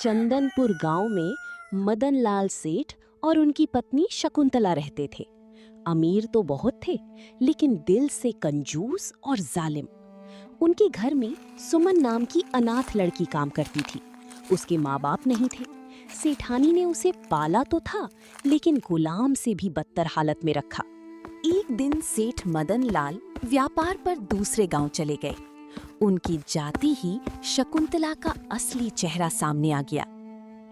चंदनपुर गांव में मदन लाल सेठ और उनकी पत्नी शकुंतला रहते थे। अमीर तो बहुत थे, लेकिन दिल से कंजूस और जालिम। उनके घर में सुमन नाम की अनाथ लड़की काम करती थी। उसके माँ बाप नहीं थे। सेठानी ने उसे पाला तो था, लेकिन गुलाम से भी बदतर हालत में रखा। एक दिन सेठ मदन लाल व्यापार पर दूसरे गांव चले गए। उनकी जाते ही शकुंतला का असली चेहरा सामने आ गया।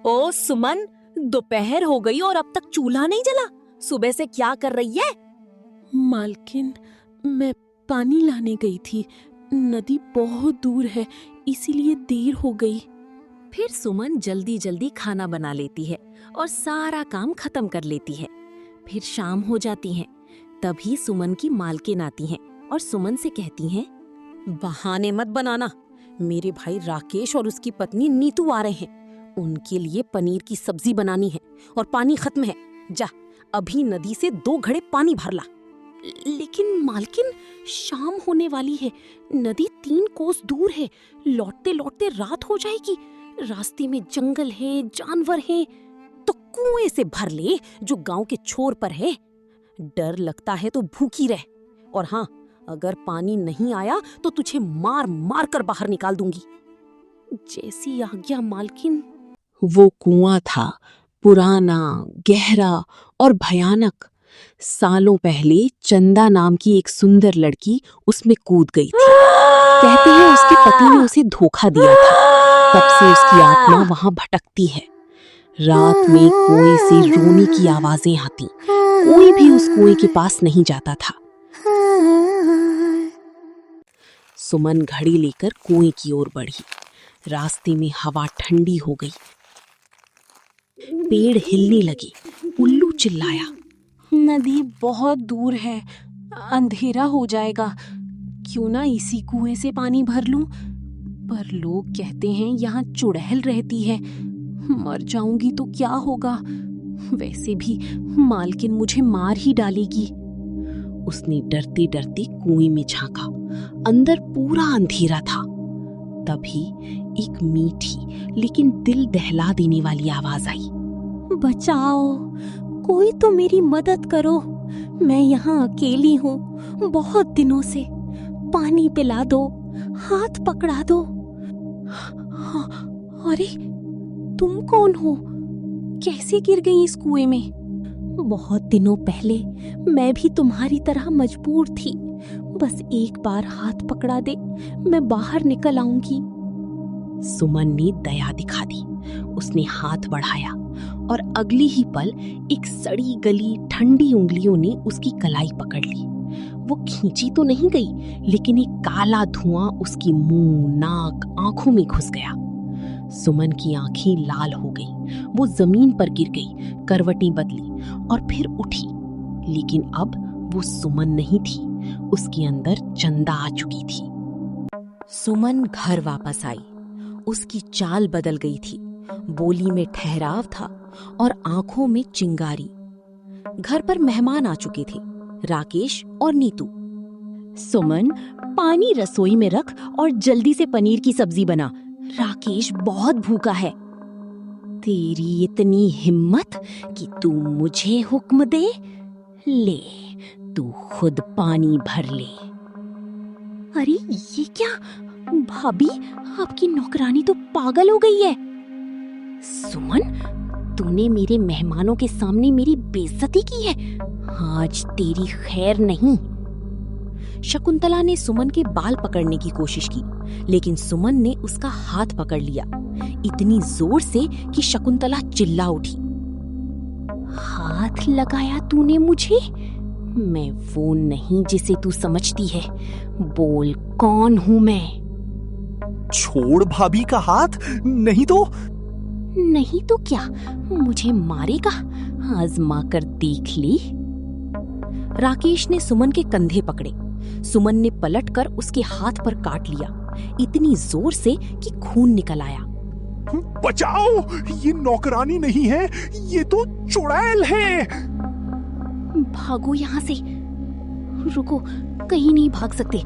ओ सुमन, दोपहर हो गई और अब तक चूल्हा नहीं जला। सुबह से क्या कर रही है? मालकिन, मैं पानी लाने गई थी। नदी बहुत दूर है, इसीलिए देर हो गई। फिर सुमन जल्दी जल्दी खाना बना लेती है और सारा काम खत्म कर लेती है। फिर शाम हो जाती है। तभी सुमन की मालकिन आती हैं और सुमन से कहती हैं, बहाने मत बनाना। मेरे भाई राकेश और उसकी पत्नी नीतू आ रहे हैं। उनके लिए पनीर की सब्जी बनानी है और पानी खत्म है। जा, अभी नदी से 2 घड़े पानी भर ला। लेकिन मालकिन, शाम होने वाली है। नदी 3 कोस दूर है। लौटते लौटते रात हो जाएगी। रास्ते में जंगल है, जानवर हैं। तो कुएं से भर ले, जो गांव के छोर पर है। डर लगता है तो भूखी रह। और हाँ, अगर पानी नहीं आया तो तुझे मार मार कर बाहर निकाल दूंगी। जैसी आज्ञा मालकिन। वो कुआं था, पुराना, गहरा और भयानक। सालों पहले चंदा नाम की एक सुंदर लड़की उसमें कूद गई थी। कहते हैं उसके पति ने उसे धोखा दिया था। तब से उसकी आत्मा वहां भटकती है। रात में कुएं से रोने की आवाजें आती। कोई भी उस कुएं के पास नहीं जाता था। सुमन घड़ी लेकर कुएं की ओर बढ़ी। रास्ते में हवा ठंडी हो गई। पेड़ हिलने लगे। उल्लू चिल्लाया, नदी बहुत दूर है, अंधेरा हो जाएगा। क्यों ना इसी कुएं से पानी भर लूं? पर लोग कहते हैं यहाँ चुड़ैल रहती है। मर जाऊंगी तो क्या होगा? वैसे भी मालकिन मुझे मार ही डालेगी। उसने डरते डरते कुएं में झांका। अंदर पूरा अंधेरा था। तभी एक मीठी लेकिन दिल दहला देने वाली आवाज आई, बचाओ, कोई तो मेरी मदद करो। मैं यहाँ अकेली हूँ, बहुत दिनों से। पानी पिला दो, हाथ पकड़ा दो। अरे, तुम कौन हो? कैसे गिर गई इस कुएं में? बहुत दिनों पहले मैं भी तुम्हारी तरह मजबूर थी। बस एक बार हाथ पकड़ा दे, मैं बाहर निकल आऊंगी। सुमन ने दया दिखा दी। उसने हाथ बढ़ाया और अगली ही पल एक सड़ी गली ठंडी उंगलियों ने उसकी कलाई पकड़ ली। वो खींची तो नहीं गई, लेकिन एक काला धुआं उसकी मुंह, नाक, आंखों में घुस गया। सुमन की आंखें लाल हो गई। वो जमीन पर गिर गई, करवटें बदली और फिर उठी। लेकिन अब वो सुमन नहीं थी, उसके अंदर चंदा आ चुकी थी। सुमन घर वापस आई। उसकी चाल बदल गई थी। बोली में ठहराव था और आंखों में चिंगारी। घर पर मेहमान आ चुके थे, राकेश और नीतू। सुमन, पानी रसोई में रख और जल्दी से पनीर की सब्जी बना। राकेश बहुत भूखा है। तेरी इतनी हिम्मत कि तू मुझे हुक्म दे? ले, तू खुद पानी भर ले। अरे ये क्या? भाभी, आपकी नौकरानी तो पागल हो गई है। सुमन, तूने मेरे मेहमानों के सामने मेरी बेइज्जती की है। आज तेरी खैर नहीं। शकुंतला ने सुमन के बाल पकड़ने की कोशिश की, लेकिन सुमन ने उसका हाथ पकड़ लिया, इतनी जोर से कि शकुंतला चिल्ला उठी। हाथ लगाया तूने मुझे? मैं वो नहीं जिसे तू समझती है। बोल, कौन हूं मैं? छोड़ भाभी का हाथ, नहीं तो। नहीं तो क्या, मुझे मारेगा? आजमा कर देख ले। राकेश ने सुमन के कंधे पकड़े। सुमन ने पलटकर उसके हाथ पर काट लिया, इतनी जोर से कि खून निकल आया। बचाओ, ये नौकरानी नहीं है, ये तो चुड़ैल है। भागो यहाँ से। रुको, कहीं नहीं भाग सकते।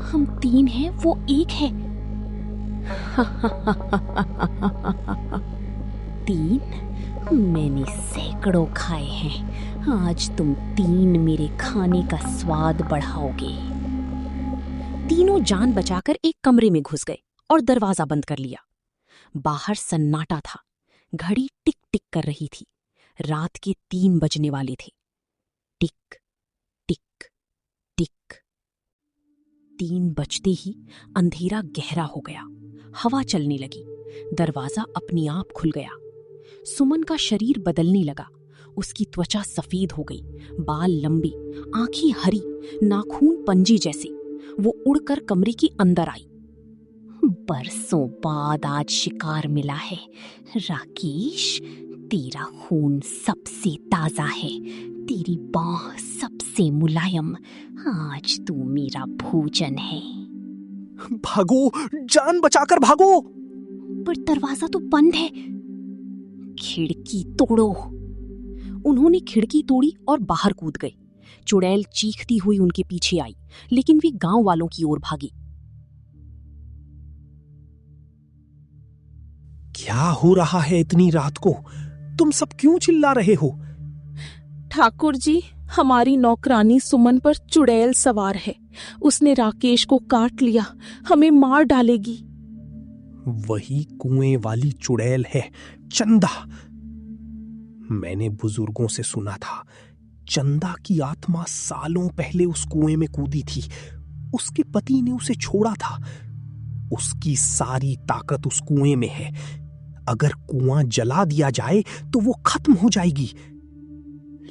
हम 3 हैं, वो 1 है। 3 मैंने सैकड़ों खाए हैं। आज तुम 3 मेरे खाने का स्वाद बढ़ाओगे। तीनों जान बचाकर एक कमरे में घुस गए और दरवाजा बंद कर लिया। बाहर सन्नाटा था। घड़ी टिक टिक कर रही थी। रात के 3 बजने वाले थे। टिक टिक टिक। 3 बजते ही अंधेरा गहरा हो गया। हवा चलने लगी। दरवाजा अपने आप खुल गया। सुमन का शरीर बदलने लगा। उसकी त्वचा सफेद हो गई, बाल लंबे, आंखें हरी, नाखून पंजे जैसे। वो उड़कर कमरे के अंदर आई। बरसों बाद आज शिकार मिला है। राकेश, तेरा खून सबसे ताजा है, तेरी बाह सबसे मुलायम। आज तू मेरा भोजन है। भागो, जान बचाकर भागो। पर दरवाजा तो बंद है। खिड़की तोड़ो। उन्होंने खिड़की तोड़ी और बाहर कूद गए। चुड़ैल चीखती हुई उनके पीछे आई, लेकिन वे गांव वालों की ओर भागी। क्या हो रहा है इतनी रात को? तुम सब क्यों चिल्ला रहे हो? ठाकुर जी, हमारी नौकरानी सुमन पर चुड़ैल सवार है। उसने राकेश को काट लिया, हमें मार डालेगी। वही कुएं वाली चुड़ैल है, चंदा। मैंने बुजुर्गों से सुना था, चंदा की आत्मा सालों पहले उस कुएं में कूदी थी। उसके पति ने उसे छोड़ा था। उसकी सारी ताकत उस कुएं में है। अगर कुआं जला दिया जाए तो वो खत्म हो जाएगी।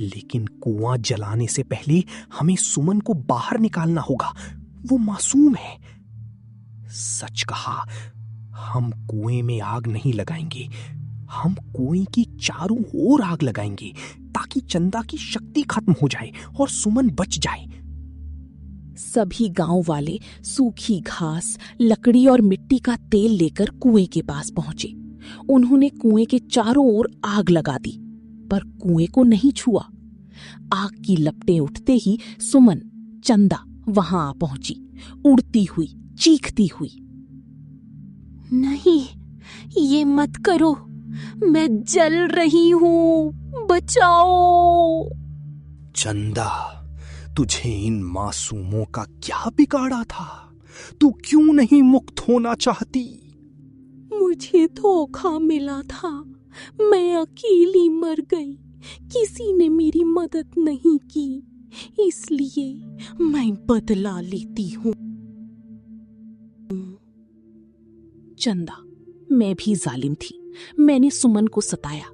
लेकिन कुआं जलाने से पहले हमें सुमन को बाहर निकालना होगा। वो मासूम है। सच कहा, हम कुएं में आग नहीं लगाएंगे। हम कुएं की चारों ओर आग लगाएंगे ताकि चंदा की शक्ति खत्म हो जाए और सुमन बच जाए। सभी गांव वाले सूखी घास, लकड़ी और मिट्टी का तेल लेकर कुएं के पास पहुंचे। उन्होंने कुएं के चारों ओर आग लगा दी, पर कुएं को नहीं छुआ। आग की लपटें उठते ही सुमन, चंदा वहां आ पहुंची, उड़ती हुई, चीखती हुई। नहीं, ये मत करो, मैं जल रही हूं, बचाओ। चंदा, तुझे इन मासूमों का क्या बिगाड़ा था? तू क्यों नहीं मुक्त होना चाहती? मुझे धोखा मिला था। मैं अकेली मर गई। किसी ने मेरी मदद नहीं की, इसलिए मैं बदला लेती हूँ। चंदा, मैं भी जालिम थी। मैंने सुमन को सताया,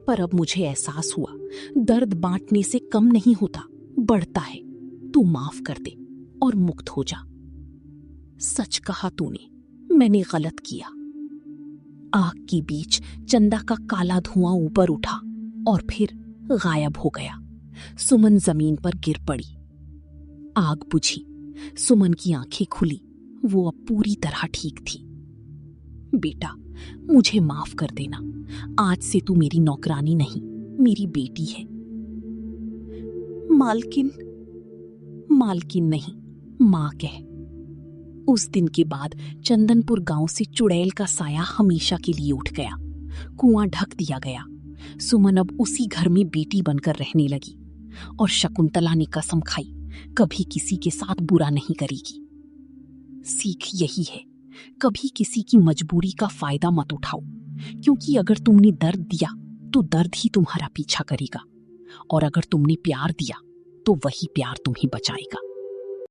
पर अब मुझे एहसास हुआ, दर्द बांटने से कम नहीं होता, बढ़ता है। तू माफ कर दे और मुक्त हो जा। सच कहा तूने, मैंने गलत किया। आग के बीच चंदा का काला धुआं ऊपर उठा और फिर गायब हो गया। सुमन जमीन पर गिर पड़ी। आग बुझी। सुमन की आंखें खुली। वो अब पूरी तरह ठीक थी। बेटा, मुझे माफ कर देना। आज से तू मेरी नौकरानी नहीं, मेरी बेटी है। मालकिन, मालकिन नहीं, मां कह। उस दिन के बाद चंदनपुर गांव से चुड़ैल का साया हमेशा के लिए उठ गया। कुआं ढक दिया गया। सुमन अब उसी घर में बेटी बनकर रहने लगी और शकुंतला ने कसम खाई, कभी किसी के साथ बुरा नहीं करेगी। सीख यही है, कभी किसी की मजबूरी का फायदा मत उठाओ, क्योंकि अगर तुमने दर्द दिया तो दर्द ही तुम्हारा पीछा करेगा, और अगर तुमने प्यार दिया तो वही प्यार तुम्हें बचाएगा।